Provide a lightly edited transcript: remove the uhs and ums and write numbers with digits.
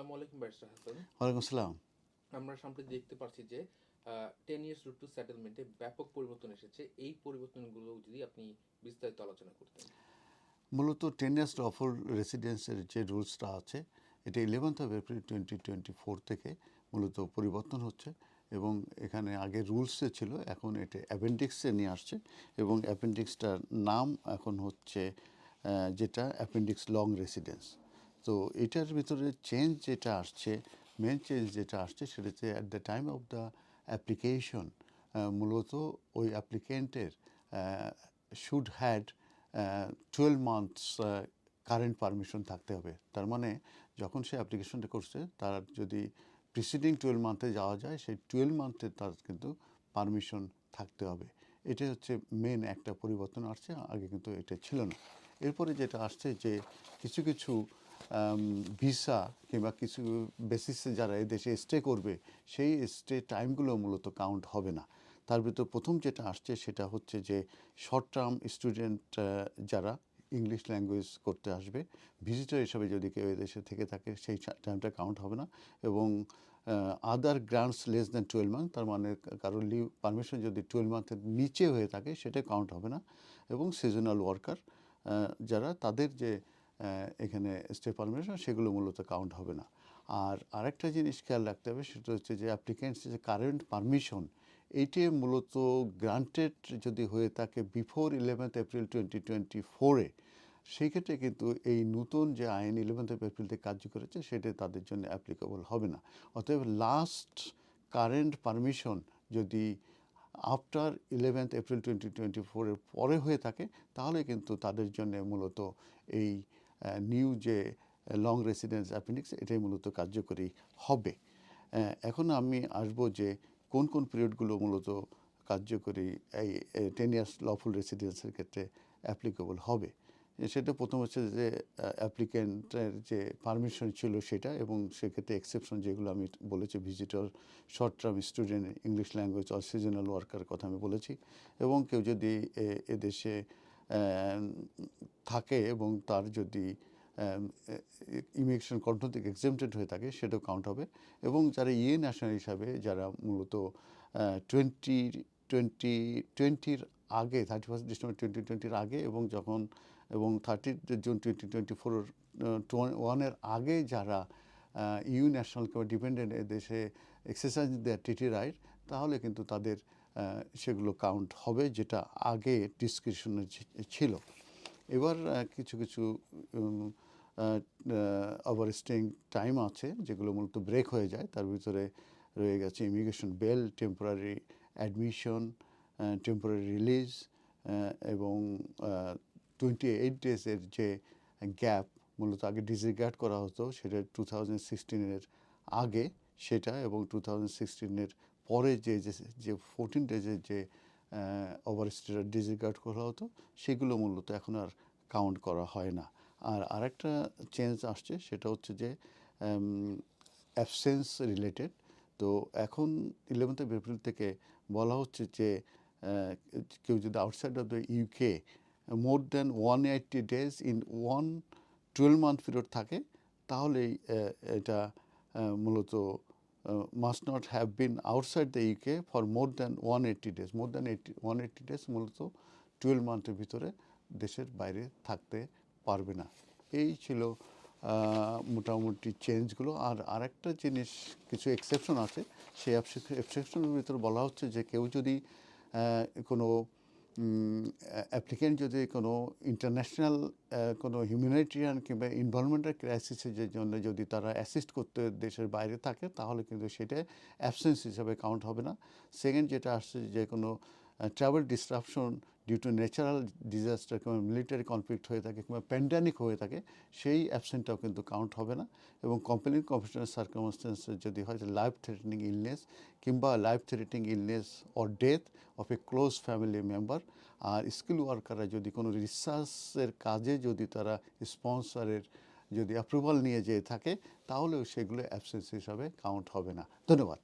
আসসালামু আলাইকুম ব্যারিস্টার হাসান। ওয়ালাইকুম আসসালাম। আমরা সম্প্রতি দেখতে পারছি যে 10 ইয়ার্স রুট টু সেটেলমেন্টে ব্যাপক পরিবর্তন এসেছে। এই পরিবর্তনগুলো যদি আপনি বিস্তারিত আলোচনা করতেন। মূলত 10 ইয়ার্স লফুল রেসিডেন্সের যে রুলসটা আছে এটা 11th of April 2024 থেকে মূলত পরিবর্তন হচ্ছে এবং এখানে আগে রুলসে ছিল, এখন এটা অ্যাপেন্ডিক্সে নিয়ে আসছে এবং অ্যাপেন্ডিক্সটার নাম এখন হচ্ছে যেটা অ্যাপেন্ডিক্স লং রেসিডেন্স। তো এটার ভিতরে চেঞ্জ যেটা আসছে, মেন চেঞ্জ যেটা আসছে সেটা হচ্ছে at the time of the application মূলত ওই অ্যাপ্লিকেন্টের should had 12 months current permission থাকতে হবে। তার মানে যখন সে অ্যাপ্লিকেশনটা করছে তার যদি প্রিসিডিং 12 মান্থে যাওয়া যায়, সেই 12 মান্থে তার কিন্তু পারমিশন থাকতে হবে। এটা হচ্ছে মেন একটা পরিবর্তন আসছে, আগে কিন্তু এটা ছিল না। এরপরে যেটা আসছে যে কিছু কিছু ভিসা কিংবা কিছু বেসিসে যারা এদেশে স্টে করবে সেই স্টে টাইমগুলো মূলত কাউন্ট হবে না। তার ভিতর প্রথম যেটা আসছে সেটা হচ্ছে যে শর্ট টার্ম স্টুডেন্ট যারা ইংলিশ ল্যাঙ্গুয়েজ করতে আসবে, ভিজিটর হিসাবে যদি কেউ এদেশে থেকে থাকে সেই টাইমটা কাউন্ট হবে না। এবং আদার গ্রান্টস লেস দ্যান 12 মান্থ, তার মানে কারোর লিভ পারমিশন যদি 12 মান্থের নিচে হয়ে থাকে সেটা কাউন্ট হবে না। এবং সিজনাল ওয়ার্কার যারা, তাদের যে এখানে স্টে পারমিশন সেগুলো মূলত কাউন্ট হবে না। আর আরেকটা জিনিস খেয়াল রাখতে হবে সেটা হচ্ছে যে অ্যাপ্লিকেন্টস যে কারেন্ট পারমিশন, এইটি মূলত গ্রান্টেড যদি হয়ে থাকে বিফোর 11th April 2024-এ, সেই ক্ষেত্রে কিন্তু এই নতুন যে আইন 11th April থেকে কার্যকর হচ্ছে সেটা তাদের জন্য অ্যাপ্লিকেবল হবে না। অতএব লাস্ট কারেন্ট পারমিশন যদি আফটার 11th April 2024-এর পরে হয়ে থাকে তাহলে কিন্তু তাদের জন্য মূলত এই নিউ যে লং রেসিডেন্স অ্যাপেন্ডিক্স এটাই মূলত কার্যকরী হবে। এখন আমি আসবো যে কোন কোন পিরিয়ডগুলো মূলত কার্যকরী এই 10 ইয়ার্স লফুল রেসিডেন্সের ক্ষেত্রে অ্যাপ্লিকেবল হবে। সেটা প্রথম হচ্ছে যে অ্যাপ্লিকেন্টের যে পারমিশন ছিল সেটা, এবং সেক্ষেত্রে এক্সেপশন যেগুলো আমি বলেছি, visitor, short term student, English language আর সিজনাল ওয়ার্কার কথা আমি বলেছি। এবং কেউ যদি এদেশে থাকে এবং তার যদি ইমিগ্রেশন কন্ট্রোল থেকে এক্সেমটেড হয়ে থাকে সেটাও কাউন্ট হবে। এবং যারা ন্যাশনাল হিসাবে যারা মূলত 2020-র আগে, 31 ডিসেম্বর 2020-র আগে এবং 30 জুন 2024-1-এর আগে যারা ন্যাশনাল কিংবা ডিপেন্ডেন্ট এদেশে এক্সারসাইজ দেয় টিটি রাইট, তাহলে কিন্তু তাদের সেগুলো কাউন্ট হবে, যেটা আগে ডিসক্রিপশনে ছিল। এবার কিছু কিছু ওভারস্টেইং টাইম আছে যেগুলো মূলত ব্রেক হয়ে যায়। তার ভিতরে রয়ে গেছে immigration bail, temporary admission, temporary release এবং 28 ডেজের যে গ্যাপ মূলত আগে ডিসরিগার্ড করা হতো সেটা 2016-এর আগে সেটা, এবং 2016-এর পরে যে 14 ডেজের যে ওভারস্টেটা ডিসরিগার্ড করা হতো সেগুলো মূলত এখন আর কাউন্ট করা হয় না। আর আরেকটা চেঞ্জ আসছে সেটা হচ্ছে যে অ্যাবসেন্স রিলেটেড। তো এখন 11th April থেকে বলা হচ্ছে যে কেউ যদি outside of the UK more than 180 days in 12 month period থাকে, তাহলেই এটা মূলত must not have been outside the UK for more than 180 days. More than 180 days মূলত 12 মান্থের ভিতরে দেশের বাইরে থাকতে পারবে না। এই ছিল মোটামুটি চেঞ্জগুলো। আর আরেকটা জিনিস, কিছু এক্সেপশন আছে। সেই এক্সেপশনের ভিতরে বলা হচ্ছে যে কেউ যদি কোনো অ্যাপ্লিকেন্ট যদি কোনো ইন্টারন্যাশনাল কোনো হিউম্যানিটেরিয়ান কিংবা এনভায়রনমেন্টাল ক্রাইসিসের জন্য যদি তারা অ্যাসিস্ট করতে দেশের বাইরে থাকে তাহলে কিন্তু সেটা অ্যাবসেন্স হিসাবে কাউন্ট হবে না। সেকেন্ড যেটা আসছে, যে কোনো travel disruption due to natural disaster কিংবা মিলিটারি কনফ্লিক্ট হয়ে থাকে কিংবা প্যান্ডামিক হয়ে থাকে, সেই অ্যাবসেন্টটাও কিন্তু কাউন্ট হবে না। এবং কমপ্লিট প্রফেশনাল সার্কামস্টেন্সেস যদি হয়, যে লাইফ থ্রেটেনিং ইলনেস কিংবা life threatening illness or death of a close family member. আর স্কিল ওয়ার্কাররা যদি কোনো রিসার্চের কাজে যদি তারা স্পন্সরের যদি অ্যাপ্রুভাল নিয়ে যেয়ে থাকে তাহলেও সেগুলো অ্যাবসেন্স হিসাবে কাউন্ট হবে না। ধন্যবাদ।